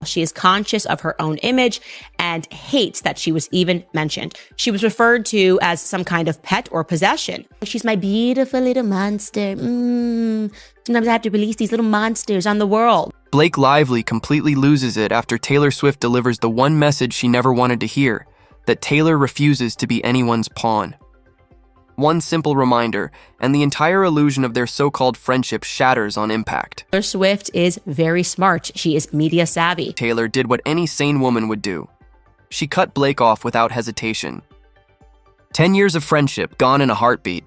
She is conscious of her own image and hates that she was even mentioned. She was referred to as some kind of pet or possession. She's my beautiful little monster. Sometimes I have to release these little monsters on the world. Blake Lively completely loses it after Taylor Swift delivers the one message she never wanted to hear, that Taylor refuses to be anyone's pawn. One simple reminder, and the entire illusion of their so-called friendship shatters on impact. Taylor Swift is very smart. She is media savvy. Taylor did what any sane woman would do. She cut Blake off without hesitation. 10 years of friendship gone in a heartbeat.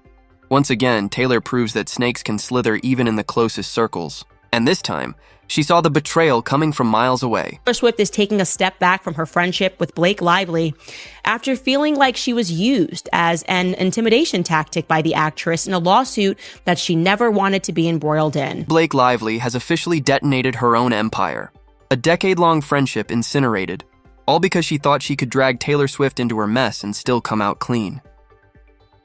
Once again, Taylor proves that snakes can slither even in the closest circles. And this time, she saw the betrayal coming from miles away. Taylor Swift is taking a step back from her friendship with Blake Lively after feeling like she was used as an intimidation tactic by the actress in a lawsuit that she never wanted to be embroiled in. Blake Lively has officially detonated her own empire. A decade-long friendship incinerated, all because she thought she could drag Taylor Swift into her mess and still come out clean.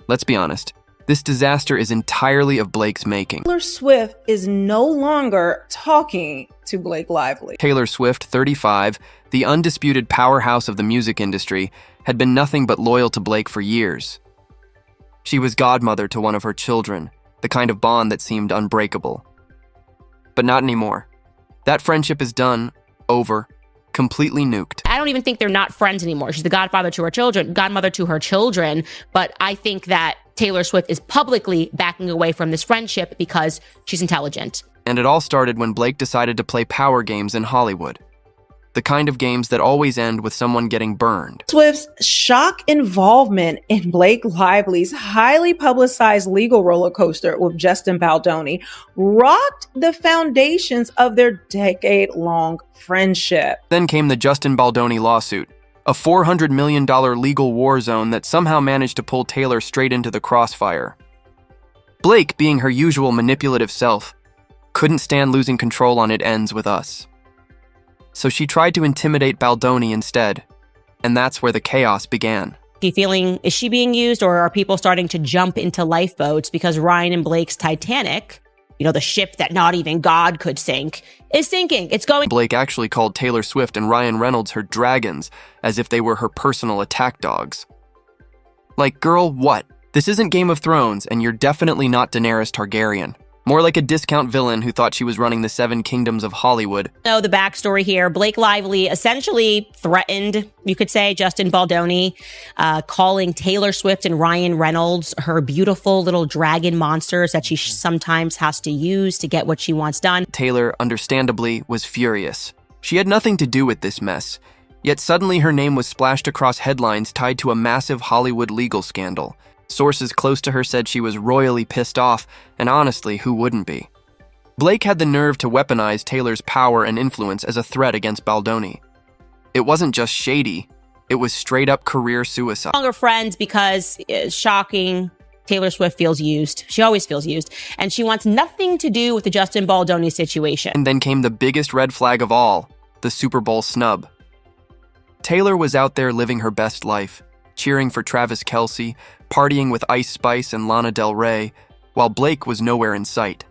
Let's be honest. This disaster is entirely of Blake's making. Taylor Swift is no longer talking to Blake Lively. Taylor Swift, 35, the undisputed powerhouse of the music industry, had been nothing but loyal to Blake for years. She was godmother to one of her children, the kind of bond that seemed unbreakable. But not anymore. That friendship is done, over, completely nuked. I don't even think they're not friends anymore. She's the godmother to her children, but I think that Taylor Swift is publicly backing away from this friendship because she's intelligent. And it all started when Blake decided to play power games in Hollywood. The kind of games that always end with someone getting burned. Swift's shock involvement in Blake Lively's highly publicized legal roller coaster with Justin Baldoni rocked the foundations of their decade-long friendship. Then came the Justin Baldoni lawsuit, a $400 million legal war zone that somehow managed to pull Taylor straight into the crossfire. Blake, being her usual manipulative self, couldn't stand losing control on It Ends With Us. So she tried to intimidate Baldoni instead, and that's where the chaos began. Is she being used, or are people starting to jump into lifeboats because Ryan and Blake's Titanic, the ship that not even God could sink, is sinking? It's going. Blake actually called Taylor Swift and Ryan Reynolds her dragons, as if they were her personal attack dogs. Like, girl, what? This isn't Game of Thrones, and you're definitely not Daenerys Targaryen. More like a discount villain who thought she was running the 7 kingdoms of Hollywood. No, the backstory here. Blake Lively essentially threatened, you could say, Justin Baldoni, calling Taylor Swift and Ryan Reynolds her beautiful little dragon monsters that she sometimes has to use to get what she wants done. Taylor, understandably, was furious. She had nothing to do with this mess. Yet suddenly her name was splashed across headlines tied to a massive Hollywood legal scandal. Sources close to her said she was royally pissed off, and honestly, who wouldn't be? Blake had the nerve to weaponize Taylor's power and influence as a threat against Baldoni. It wasn't just shady, it was straight-up career suicide. Longer friends because, shocking, Taylor Swift feels used. She always feels used, and she wants nothing to do with the Justin Baldoni situation. And then came the biggest red flag of all, the Super Bowl snub. Taylor was out there living her best life, cheering for Travis Kelce, partying with Ice Spice and Lana Del Rey, while Blake was nowhere in sight.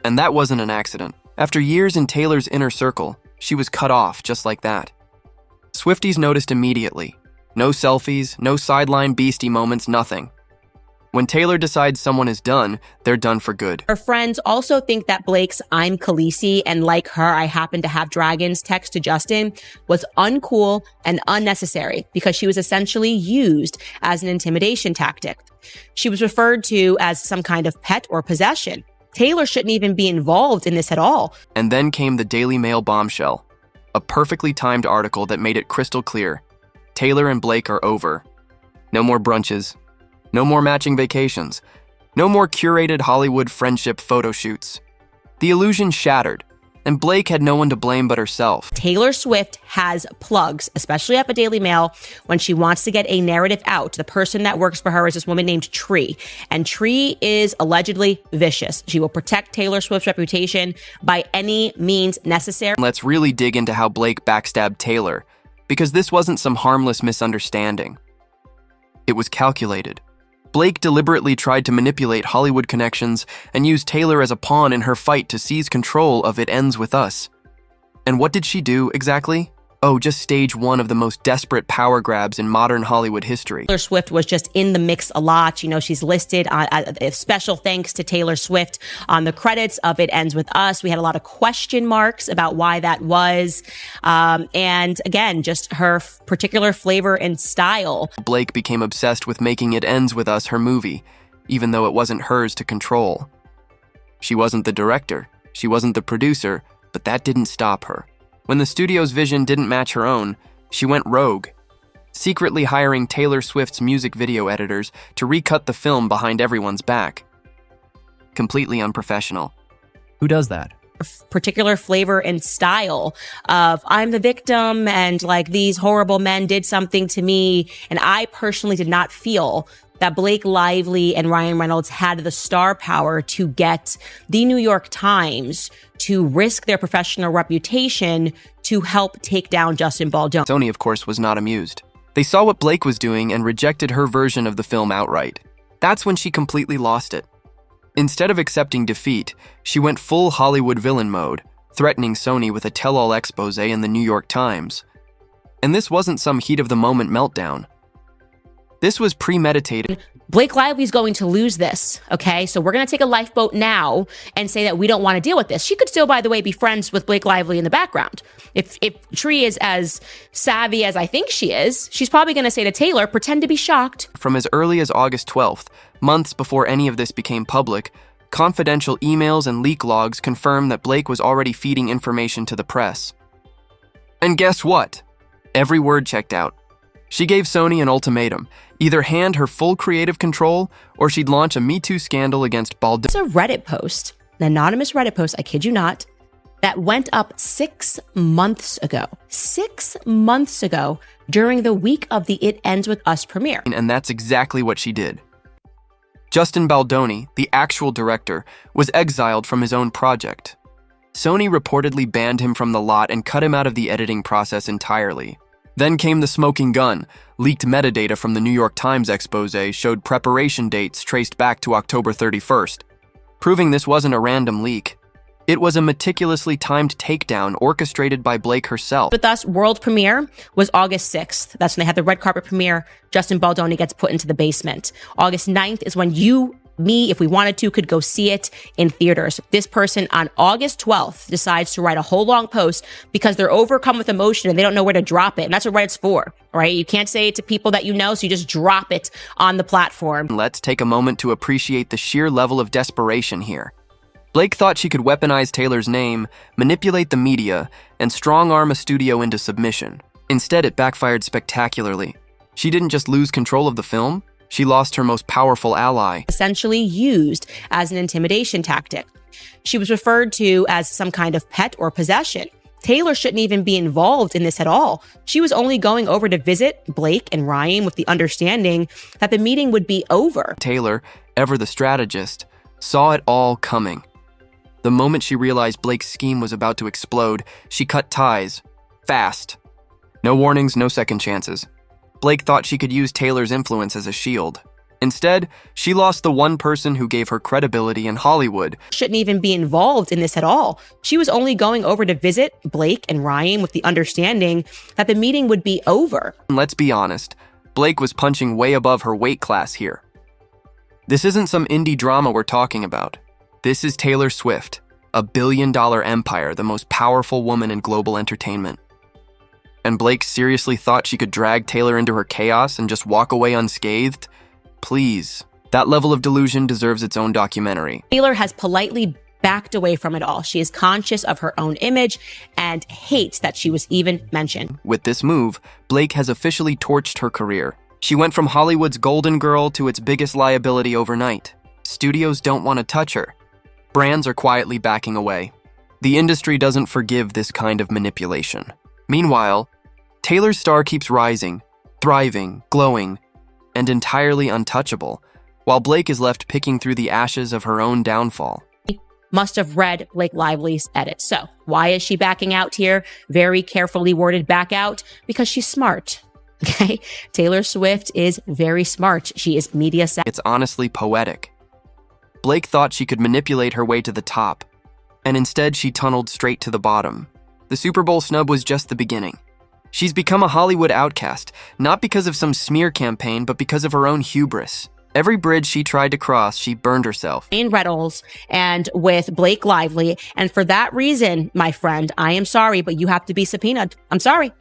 And that wasn't an accident. After years in Taylor's inner circle, she was cut off just like that. Swifties noticed immediately. No selfies, no sideline beastie moments, nothing. When Taylor decides someone is done, they're done for good. Her friends also think that Blake's "I'm Khaleesi and like her, I happen to have dragons" text to Justin was uncool and unnecessary because she was essentially used as an intimidation tactic. She was referred to as some kind of pet or possession. Taylor shouldn't even be involved in this at all. And then came the Daily Mail bombshell, a perfectly timed article that made it crystal clear. Taylor and Blake are over. No more brunches. No more matching vacations. No more curated Hollywood friendship photo shoots. The illusion shattered, and Blake had no one to blame but herself. Taylor Swift has plugs, especially at the Daily Mail, when she wants to get a narrative out. The person that works for her is this woman named Tree, and Tree is allegedly vicious. She will protect Taylor Swift's reputation by any means necessary. Let's really dig into how Blake backstabbed Taylor, because this wasn't some harmless misunderstanding. It was calculated. Blake deliberately tried to manipulate Hollywood connections and use Taylor as a pawn in her fight to seize control of It Ends With Us. And what did she do exactly? Oh, just stage one of the most desperate power grabs in modern Hollywood history. Taylor Swift was just in the mix a lot. You know, she's listed on special thanks to Taylor Swift on the credits of It Ends With Us. We had a lot of question marks about why that was. And again, just her particular flavor and style. Blake became obsessed with making It Ends With Us her movie, even though it wasn't hers to control. She wasn't the director, she wasn't the producer, but that didn't stop her. When the studio's vision didn't match her own, she went rogue, secretly hiring Taylor Swift's music video editors to recut the film behind everyone's back. Completely unprofessional. Who does that? Particular flavor and style of I'm the victim and like these horrible men did something to me. And I personally did not feel that Blake Lively and Ryan Reynolds had the star power to get the New York Times to risk their professional reputation to help take down Justin Baldoni. Sony, of course, was not amused. They saw what Blake was doing and rejected her version of the film outright. That's when she completely lost it. Instead of accepting defeat, she went full Hollywood villain mode, threatening Sony with a tell-all expose in the New York Times. And this wasn't some heat-of-the-moment meltdown. This was premeditated. Blake Lively's going to lose this, okay? So we're going to take a lifeboat now and say that we don't want to deal with this. She could still, by the way, be friends with Blake Lively in the background. If Tree is as savvy as I think she is, she's probably going to say to Taylor, pretend to be shocked. From as early as August 12th, months before any of this became public, confidential emails and leak logs confirm that Blake was already feeding information to the press. And guess what? Every word checked out. She gave Sony an ultimatum. Either hand her full creative control, or she'd launch a Me Too scandal against Baldoni. It's a Reddit post, an anonymous Reddit post, I kid you not, that went up 6 months ago. 6 months ago, during the week of the It Ends With Us premiere. And that's exactly what she did. Justin Baldoni, the actual director, was exiled from his own project. Sony reportedly banned him from the lot and cut him out of the editing process entirely. Then came the smoking gun. Leaked metadata from the New York Times expose showed preparation dates traced back to October 31st, proving this wasn't a random leak. It was a meticulously timed takedown orchestrated by Blake herself. With Us world premiere was August 6th. That's when they had the red carpet premiere. Justin Baldoni gets put into the basement. August 9th is when me, if we wanted to, could go see it in theaters. This person on August 12th decides to write a whole long post because they're overcome with emotion and they don't know where to drop it. And that's what Reddit's for, right? You can't say it to people that you know, so you just drop it on the platform. Let's take a moment to appreciate the sheer level of desperation here. Blake thought she could weaponize Taylor's name, manipulate the media, and strong-arm a studio into submission. Instead, it backfired spectacularly. She didn't just lose control of the film, she lost her most powerful ally. Essentially used as an intimidation tactic. She was referred to as some kind of pet or possession. Taylor shouldn't even be involved in this at all. She was only going over to visit Blake and Ryan with the understanding that the meeting would be over. Taylor, ever the strategist, saw it all coming. The moment she realized Blake's scheme was about to explode, she cut ties. Fast. No warnings, no second chances. Blake thought she could use Taylor's influence as a shield. Instead, she lost the one person who gave her credibility in Hollywood. Shouldn't even be involved in this at all. She was only going over to visit Blake and Ryan with the understanding that the meeting would be over. Let's be honest, Blake was punching way above her weight class here. This isn't some indie drama we're talking about. This is Taylor Swift, a billion-dollar empire, the most powerful woman in global entertainment. And Blake seriously thought she could drag Taylor into her chaos and just walk away unscathed? Please. That level of delusion deserves its own documentary. Taylor has politely backed away from it all. She is conscious of her own image and hates that she was even mentioned. With this move, Blake has officially torched her career. She went from Hollywood's golden girl to its biggest liability overnight. Studios don't want to touch her. Brands are quietly backing away. The industry doesn't forgive this kind of manipulation. Meanwhile, Taylor's star keeps rising, thriving, glowing, and entirely untouchable, while Blake is left picking through the ashes of her own downfall. Must have read Blake Lively's edit. So why is she backing out here? Very carefully worded back out, because she's smart. Okay? Taylor Swift is very smart. She is media savvy. It's honestly poetic. Blake thought she could manipulate her way to the top, and instead she tunneled straight to the bottom. The Super Bowl snub was just the beginning. She's become a Hollywood outcast, not because of some smear campaign, but because of her own hubris. Every bridge she tried to cross, she burned herself. In Reynolds and with Blake Lively. And for that reason, my friend, I am sorry, but you have to be subpoenaed. I'm sorry.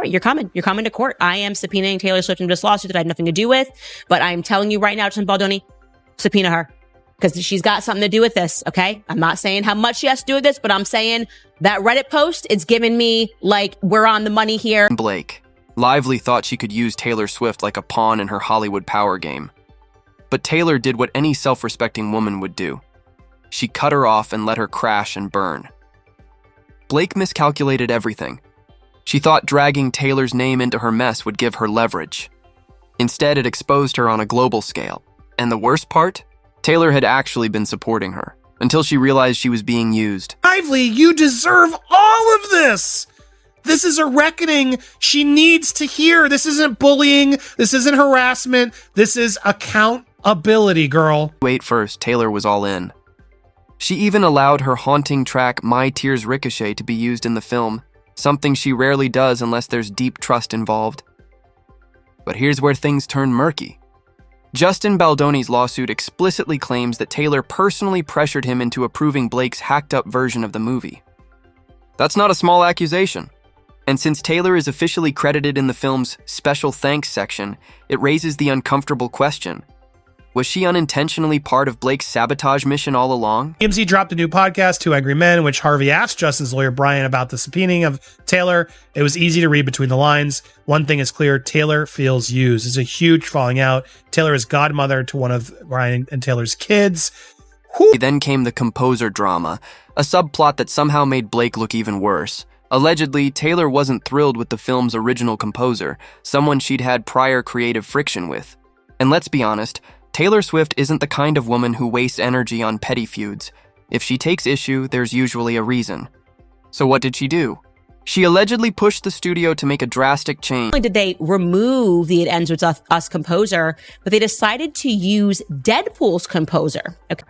You're coming. You're coming to court. I am subpoenaing Taylor Swift in this lawsuit that I have nothing to do with. But I'm telling you right now, Justin Baldoni, subpoena her. Because she's got something to do with this, okay? I'm not saying how much she has to do with this, but I'm saying that Reddit post, it's giving me like we're on the money here. Blake. Lively thought she could use Taylor Swift like a pawn in her Hollywood power game. But Taylor did what any self-respecting woman would do. She cut her off and let her crash and burn. Blake miscalculated everything. She thought dragging Taylor's name into her mess would give her leverage. Instead, it exposed her on a global scale. And the worst part? Taylor had actually been supporting her, until she realized she was being used. Lively, you deserve all of this! This is a reckoning she needs to hear. This isn't bullying. This isn't harassment. This is accountability, girl. Wait first, Taylor was all in. She even allowed her haunting track My Tears Ricochet to be used in the film, something she rarely does unless there's deep trust involved. But here's where things turn murky. Justin Baldoni's lawsuit explicitly claims that Taylor personally pressured him into approving Blake's hacked-up version of the movie. That's not a small accusation. And since Taylor is officially credited in the film's special thanks section, it raises the uncomfortable question. Was she unintentionally part of Blake's sabotage mission all along? TMZ dropped a new podcast, Two Angry Men, in which Harvey asked Justin's lawyer Brian about the subpoenaing of Taylor. It was easy to read between the lines. One thing is clear, Taylor feels used. It's a huge falling out. Taylor is godmother to one of Brian and Taylor's kids. Then came the composer drama, a subplot that somehow made Blake look even worse. Allegedly, Taylor wasn't thrilled with the film's original composer, someone she'd had prior creative friction with. And let's be honest, Taylor Swift isn't the kind of woman who wastes energy on petty feuds. If she takes issue, there's usually a reason. So what did she do? She allegedly pushed the studio to make a drastic change. Not only did they remove the It Ends With Us composer, but they decided to use Deadpool's composer. Okay.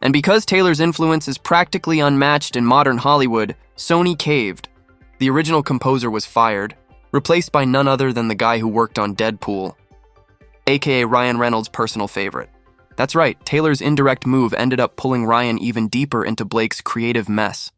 And because Taylor's influence is practically unmatched in modern Hollywood, Sony caved. The original composer was fired, replaced by none other than the guy who worked on Deadpool, aka Ryan Reynolds' personal favorite. That's right, Taylor's indirect move ended up pulling Ryan even deeper into Blake's creative mess.